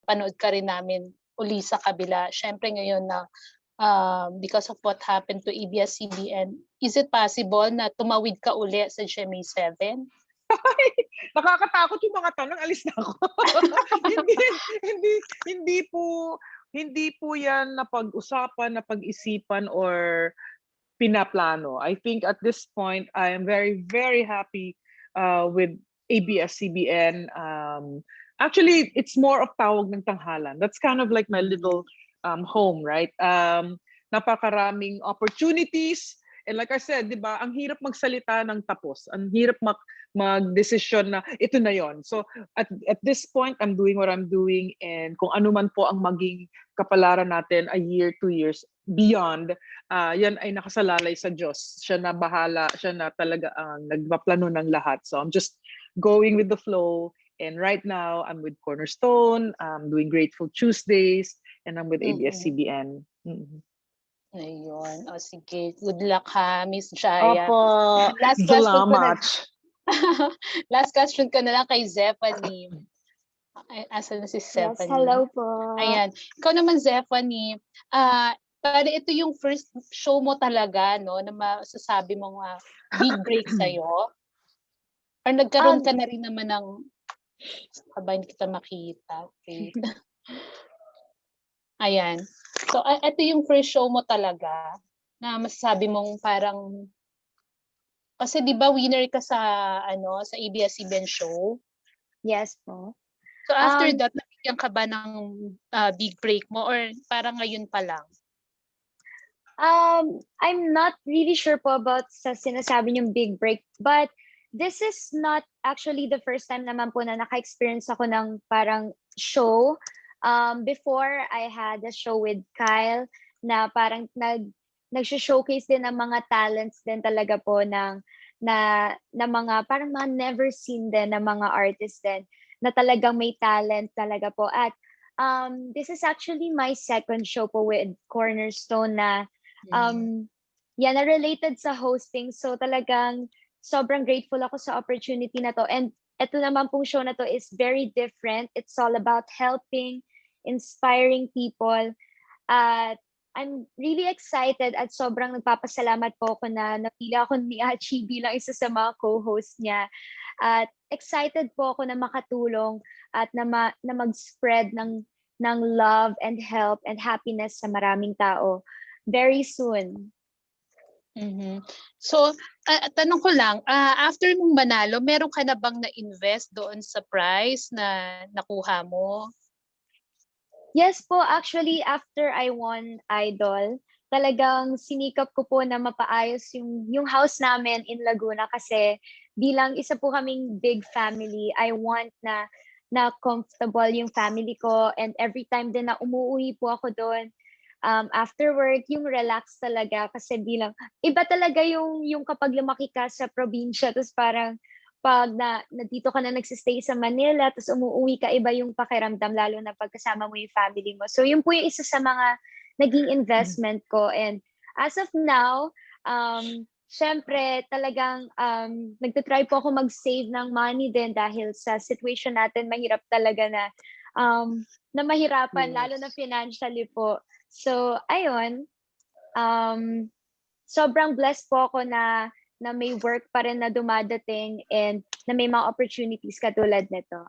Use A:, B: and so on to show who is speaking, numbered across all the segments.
A: mapanood ka rin namin uli sa kabila. Siyempre ngayon na because of what happened to ABS-CBN, is it possible na tumawid ka uli sa GMA 7?
B: Nakakatakot yung mga tanong, alis na ako. hindi po yan napag-usapan, napag-isipan, or pinaplano. I think at this point, I am very, very happy with ABS-CBN. Actually, it's more of tawag ng tanghalan. That's kind of like my little home, right? Napakaraming opportunities. And like I said, di ba, ang hirap magsalita ng tapos. Ang hirap mag-decision na ito na yon. So at this point, I'm doing what I'm doing, and kung ano man po ang maging kapalaran natin a year, 2 years, beyond, yan ay nakasalalay sa Diyos. Siya na bahala, siya na talaga ang nagpaplano ng lahat. So I'm just going with the flow. And right now, I'm with Cornerstone, I'm doing Grateful Tuesdays, and I'm with ABS-CBN.
A: Ayun. O sige. Good luck ha, Miss Jaya.
B: Opo.
A: Last question ko na.
B: Salamat.
A: Last question ko na lang kay Zephanie. Asa na si Zephanie?
C: Yes, hello po.
A: Ayan. Ikaw naman, Zephanie, para ito yung first show mo talaga, no, na masasabi mong big break sa'yo? Or nagkaroon ka na rin naman ng, hindi kita makita. Okay. Ayan. So, ito yung first show mo talaga na masasabi mong parang, kasi di ba winner ka sa sa ABS-CBN show?
C: Yes po.
A: So after that, nabigyan ka ba ng big break mo or parang ngayon pa lang?
C: I'm not really sure po about sa sinasabi niyong big break, but this is not actually the first time naman po na naka-experience ako ng parang show. Before, I had a show with Kyle na parang nag-showcase din ng mga talents din talaga po na mga parang mga never seen din na mga artists din na talagang may talent talaga po. At this is actually my second show po with Cornerstone na na related sa hosting. So talagang sobrang grateful ako sa opportunity na to. And ito naman pong show na to is very different. It's all about helping, inspiring people. At I'm really excited at sobrang nagpapasalamat po ako na napila ako ni Achi bilang isa sa mga co-host niya. At excited po ako na makatulong at na mag-spread ng love and help and happiness sa maraming tao very soon.
A: So, tanong ko lang, after mong manalo, meron ka na bang na-invest doon sa prize na nakuha mo?
C: Yes po, actually, after I won Idol, talagang sinikap ko po na mapaayos yung house namin in Laguna kasi bilang isa po kaming big family, I want na comfortable yung family ko, and every time din na umuwi po ako doon, after work, yung relax talaga kasi bilang iba talaga yung kapag lumaki ka sa probinsya, tapos parang pag dito ka na nagsistay sa Manila, tapos umuwi ka, iba yung pakiramdam, lalo na pagkasama mo yung family mo. So yun po yung isa sa mga naging investment ko. And as of now, syempre talagang nagtatry po ako mag-save ng money din dahil sa situation natin, mahirap talaga na mahirapan, lalo na financially po. So, ayun, sobrang blessed po ako na may work pa rin na dumadating and na may mga opportunities katulad nito.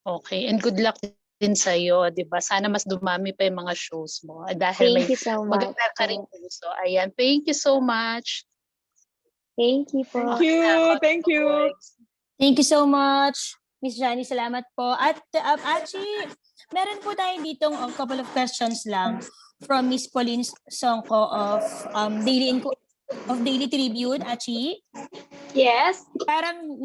A: Okay, and good luck din sa'yo, di ba? Sana mas dumami pa yung mga shows mo. Dahil
C: Thank you so much.
A: maganda ka rin puso. Ayan, thank you so much.
C: Thank you po.
B: Thank you. Thank you.
D: Thank you so much, Miss Jani. Salamat po. At actually, meron po tayo ditong a couple of questions lang from Miss Pauline Songko of Daily Tribune, Achi.
E: Yes.
D: Parang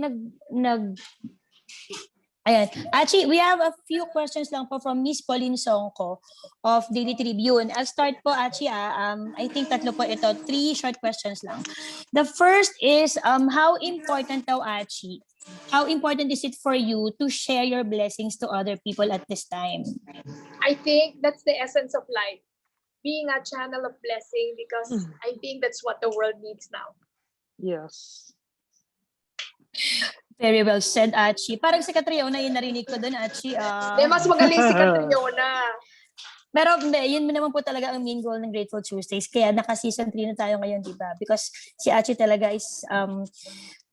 D: Ayan. Achi, we have a few questions lang po from Miss Pauline Songko of Daily Tribune. I'll start po, Achi. I think tatlo po ito. 3 short questions lang. The first is, how important daw, Achi? How important is it for you to share your blessings to other people at this time?
E: I think that's the essence of life. Being a channel of blessing, because I think that's what the world needs now.
B: Yes.
D: Very well said, Achi. Parang si Catriona yung narinig ko doon, Achi.
E: Mas magaling si Catriona.
D: Pero yun naman po talaga ang main goal ng Grateful Tuesdays. Kaya naka-season 3 na tayo ngayon, di ba? Because si Achi talaga is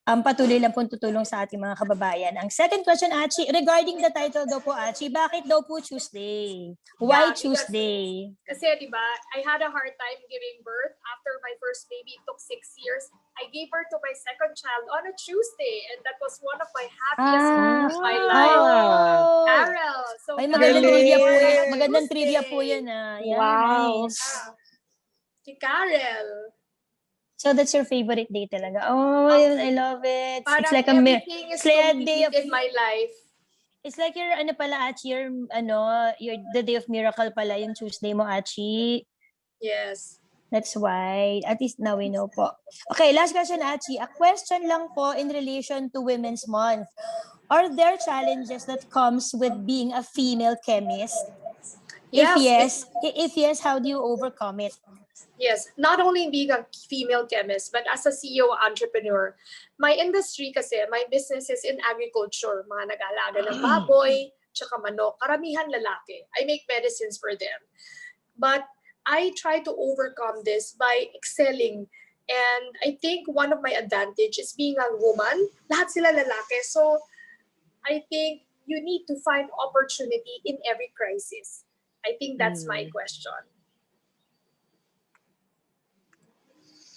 D: patuloy lang pong tutulong sa ating mga kababayan. Ang second question, Achi, regarding the title daw po, Achi, bakit daw po Tuesday? Why Tuesday?
E: Kasi, di ba, I had a hard time giving birth. After my first baby, it took 6 years. I gave birth to my second child on a Tuesday, and that was one of my happiest moments of my life. Carol. So,
D: Ay, magandang
B: galing.
D: trivia po yan.
E: Tuesday.
D: Magandang trivia po yan. Yeah,
C: Wow.
D: nice.
E: Si Carol.
D: So that's your favorite day talaga. Oh, I love it.
E: Parang
D: It's like a
E: everything is
D: it's like a day
E: complete
D: of
E: in my life.
D: It's like your pala, Achi, your the day of miracle pala yung Tuesday mo, Achi.
E: Yes.
D: That's why. At least now we know po. Okay, last question, Achi. A question lang po in relation to Women's Month. Are there challenges that comes with being a female chemist?
E: Yes.
D: If yes, how do you overcome it?
E: Yes, not only being a female chemist, but as a CEO entrepreneur. My industry kasi, my business is in agriculture. Mga nag-aalaga ng baboy, tsaka manok. Karamihan lalaki. I make medicines for them. But I try to overcome this by excelling. And I think one of my advantage is being a woman. Lahat sila lalaki. So I think you need to find opportunity in every crisis. I think that's my question.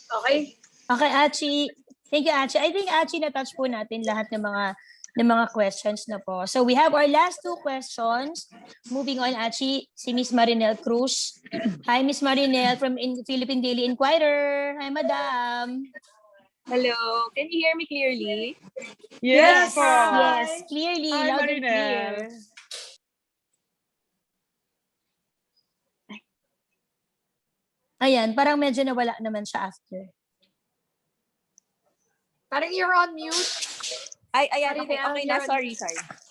E: Okay?
D: Okay, Achi. Thank you, Achi. I think, Achi, na-touch po natin lahat ng mga questions na po. So we have our last 2 questions. Moving on, Achi, si Miss Marinel Cruz. Hi, Miss Marinel from Philippine Daily Inquirer. Hi, Madam.
F: Hello. Can you hear me clearly?
B: Yes, po.
D: Yes, clearly,
B: Hi,
D: loud and clear.
B: Marinel.
D: Ayan, parang medyo nawala naman siya after.
E: Parang you're on mute.
F: Ayan, okay na. Sorry.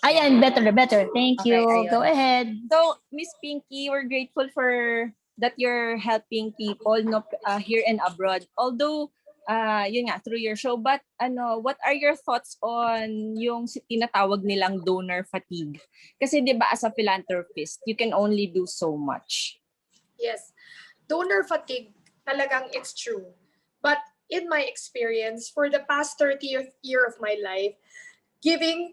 D: Ayan, better. Thank you.
F: ayun.
D: Go ahead.
F: So, Miss Pinky, we're grateful for that you're helping people here and abroad. Although, yun nga, through your show. But, what are your thoughts on yung tinatawag nilang donor fatigue? Kasi, di ba, as a philanthropist, you can only do so much.
E: Yes. Donor fatigue, talagang it's true. But in my experience, for the past 30th year of my life, giving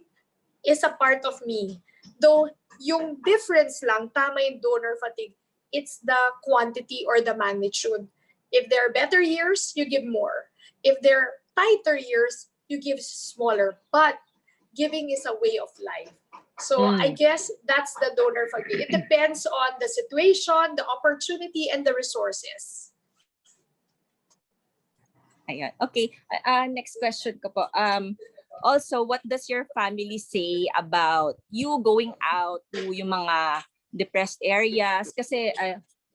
E: is a part of me. Though yung difference lang, tama yung donor fatigue, it's the quantity or the magnitude. If there are better years, you give more. If there are tighter years, you give smaller. But giving is a way of life. So I guess that's the donor fatigue. It depends on the situation, the opportunity, and the resources.
F: Ayan. Okay. Next question ko po. Also, what does your family say about you going out to yung mga depressed areas? Kasi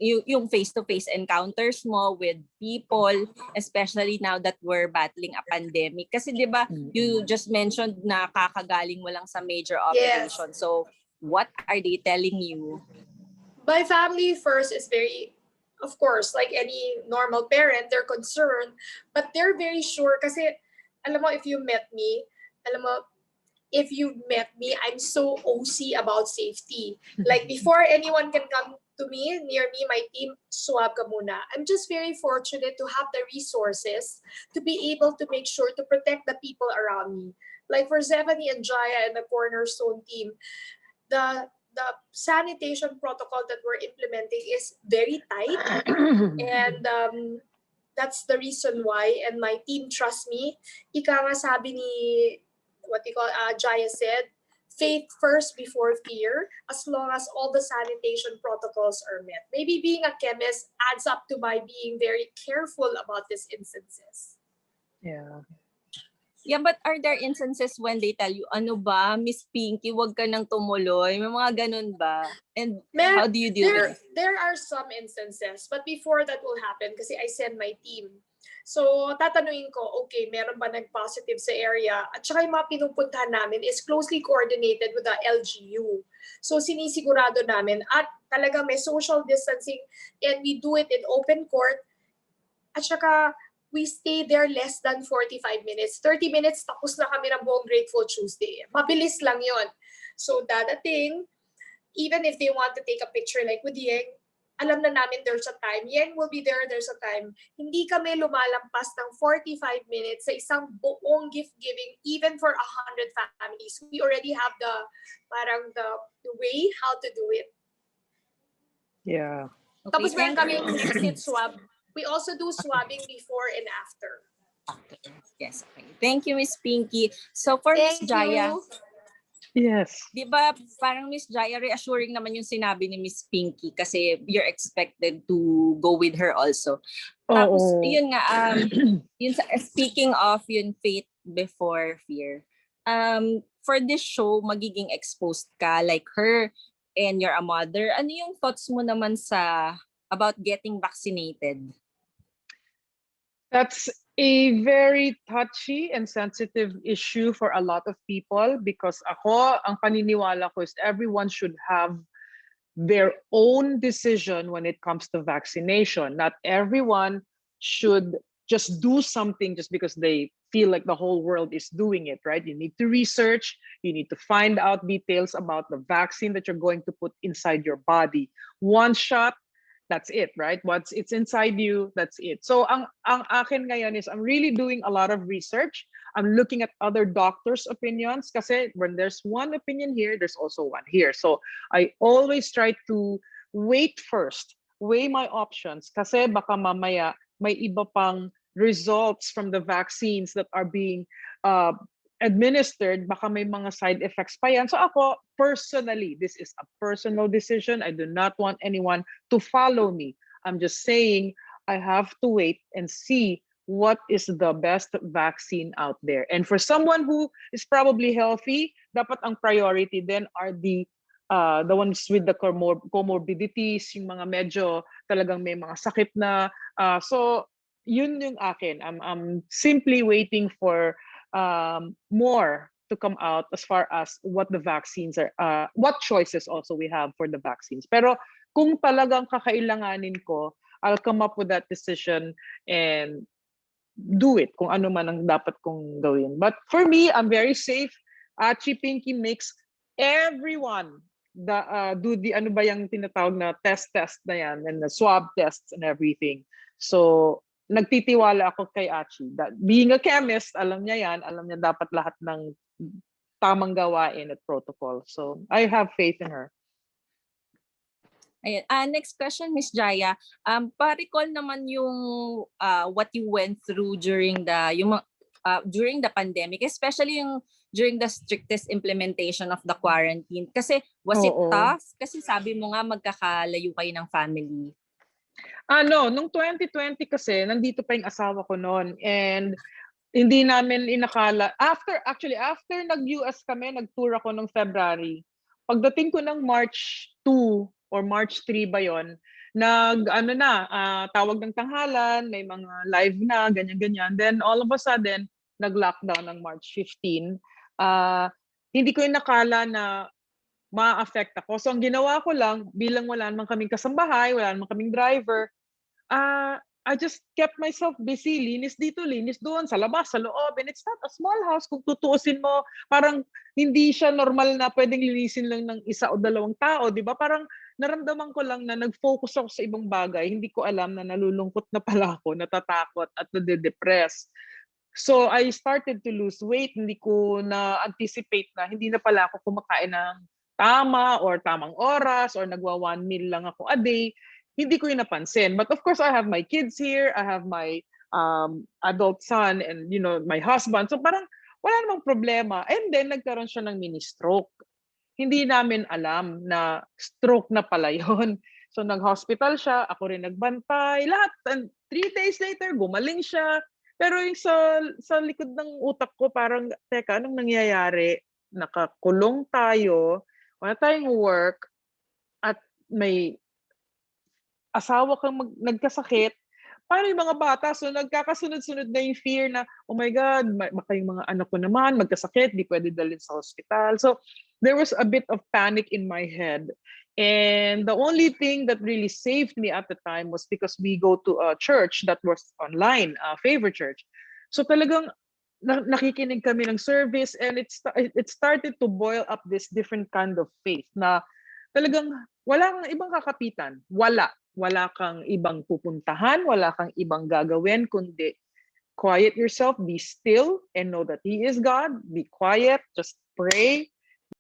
F: yung face-to-face encounters mo with people, especially now that we're battling a pandemic. Kasi di ba, you just mentioned na kakagaling mo lang sa major operation.
E: Yes.
F: So, what are they telling you?
E: My family first is very, of course, like any normal parent, they're concerned, but they're very sure kasi, alam mo, if you met me, I'm so OC about safety. Like before anyone can come to me, near me, my team, swab ka muna. I'm just very fortunate to have the resources to be able to make sure to protect the people around me. Like for Zephanie and Jaya and the Cornerstone team, the sanitation protocol that we're implementing is very tight. And that's the reason why, and my team trusts me. Ika nga sabi ni, Jaya said, faith first before fear, as long as all the sanitation protocols are met. Maybe being a chemist adds up to my being very careful about these instances.
B: Yeah.
F: Yeah, but are there instances when they tell you, ano ba, Miss Pinky, wag ka nang tumuloy? May mga ganun ba? And how do you deal with it?
E: There are some instances, but before that will happen, kasi I send my team. So, tatanungin ko, okay, meron ba nag-positive sa area? At saka yung mga pinupuntahan namin is closely coordinated with the LGU. So, sinisigurado namin at talaga may social distancing and we do it in open court. At saka, we stay there less than 45 minutes. 30 minutes, tapos na kami ng buong Grateful Tuesday. Mabilis lang yon. So dadating, even if they want to take a picture like with Yeng, alam na namin there's a time. Yeng will be there, there's a time. Hindi kami lumalampas ng 45 minutes sa isang buong gift giving, even for 100 families. We already have the way how to do it.
B: Yeah.
F: Okay,
E: Tapos meron
F: thank
E: kami
F: you.
E: exit swab. We also do swabbing before and after.
F: Okay. Yes, okay. Thank you, Miss Pinky. So for Miss
E: Thank
F: Jaya,
E: you.
B: Yes.
F: di ba parang Miss Jaya, reassuring naman yung sinabi ni Miss Pinky kasi you're expected to go with her also. Tapos,
B: Oo.
F: yun nga, speaking of yun, faith before fear, for this show, magiging exposed ka like her and you're a mother. Ano yung thoughts mo naman about getting vaccinated?
B: That's a very touchy and sensitive issue for a lot of people because ako, ang paniniwala ko is everyone should have their own decision when it comes to vaccination. Not everyone should just do something just because they feel like the whole world is doing it, right? You need to research, you need to find out details about the vaccine that you're going to put inside your body. One shot, that's it, right? Once it's inside you, that's it. So ang akin ngayon is I'm really doing a lot of research. I'm looking at other doctors' opinions kasi when there's one opinion here, there's also one here. So I always try to wait first, weigh my options kasi baka mamaya may iba pang results from the vaccines that are being administered, baka may mga side effects pa yan. So ako, personally, this is a personal decision. I do not want anyone to follow me. I'm just saying I have to wait and see what is the best vaccine out there. And for someone who is probably healthy, dapat ang priority then are the ones with the comorbidities, yung mga medyo talagang may mga sakit na. So yun yung akin. I'm simply waiting for more to come out as far as what the vaccines are, what choices also we have for the vaccines. Pero kung talagang kakailanganin ko, I'll come up with that decision and do it kung ano man ang dapat kong gawin. But for me, I'm very safe. Chi Pinky makes everyone do the ano ba yung tinatawag na test na yan and the swab tests and everything. So nagtitiwala ako kay Achi. That being a chemist, alam niya yan, alam niya dapat lahat ng tamang gawain at protocol. So I have faith in her.
F: Ayun. Next question, Miss Jaya. Pa-recall naman yung what you went through during the pandemic, especially yung during the strictest implementation of the quarantine. Kasi was it tough? Kasi sabi mo nga magkakalayo kayo ng family.
B: Nung 2020 kasi, nandito pa yung asawa ko noon. And hindi namin inakala. After nag-US kami, nag-tour ako nung February. Pagdating ko ng March 2 or March 3 ba yon, tawag ng tanghalan, may mga live na, ganyan-ganyan. Then all of a sudden, nag-lockdown ng March 15. Hindi ko inakala na ma-affect ako. So ang ginawa ko lang, bilang wala naman kaming kasambahay, wala naman kaming driver, I just kept myself busy, linis dito, linis doon, sa labas, sa loob. And it's not a small house. Kung tutuusin mo, parang hindi siya normal na pwedeng linisin lang ng isa o dalawang tao, di ba? Parang naramdaman ko lang na nag-focus ako sa ibang bagay. Hindi ko alam na nalulungkot na pala ako, natatakot at nade-depress. So I started to lose weight. Hindi ko na-anticipate na hindi na pala ako kumakain ng tama or tamang oras or nagwa 1 meal lang ako a day. Hindi ko yung napansin. But of course, I have my kids here. I have my adult son and, my husband. So parang wala namang problema. And then, nagkaroon siya ng mini-stroke. Hindi namin alam na stroke na pala yun. So nag-hospital siya. Ako rin nagbantay. Lahat. And 3 days later, gumaling siya. Pero yung sa likod ng utak ko, parang, teka, anong nangyayari? Nakakulong tayo. Wala tayong work. At may asawa kang nagkasakit, paano yung mga bata? So nagkakasunod-sunod na yung fear na, oh my God, baka yung mga anak ko naman magkasakit, di pwede dalhin sa hospital. So there was a bit of panic in my head. And the only thing that really saved me at the time was because we go to a church that was online, a favorite church. So talagang nakikinig kami ng service, and it started to boil up this different kind of faith na talagang wala kang ibang kakapitan. Wala kang ibang pupuntahan, wala kang ibang gagawin, kundi quiet yourself, be still, and know that He is God. Be quiet, just pray,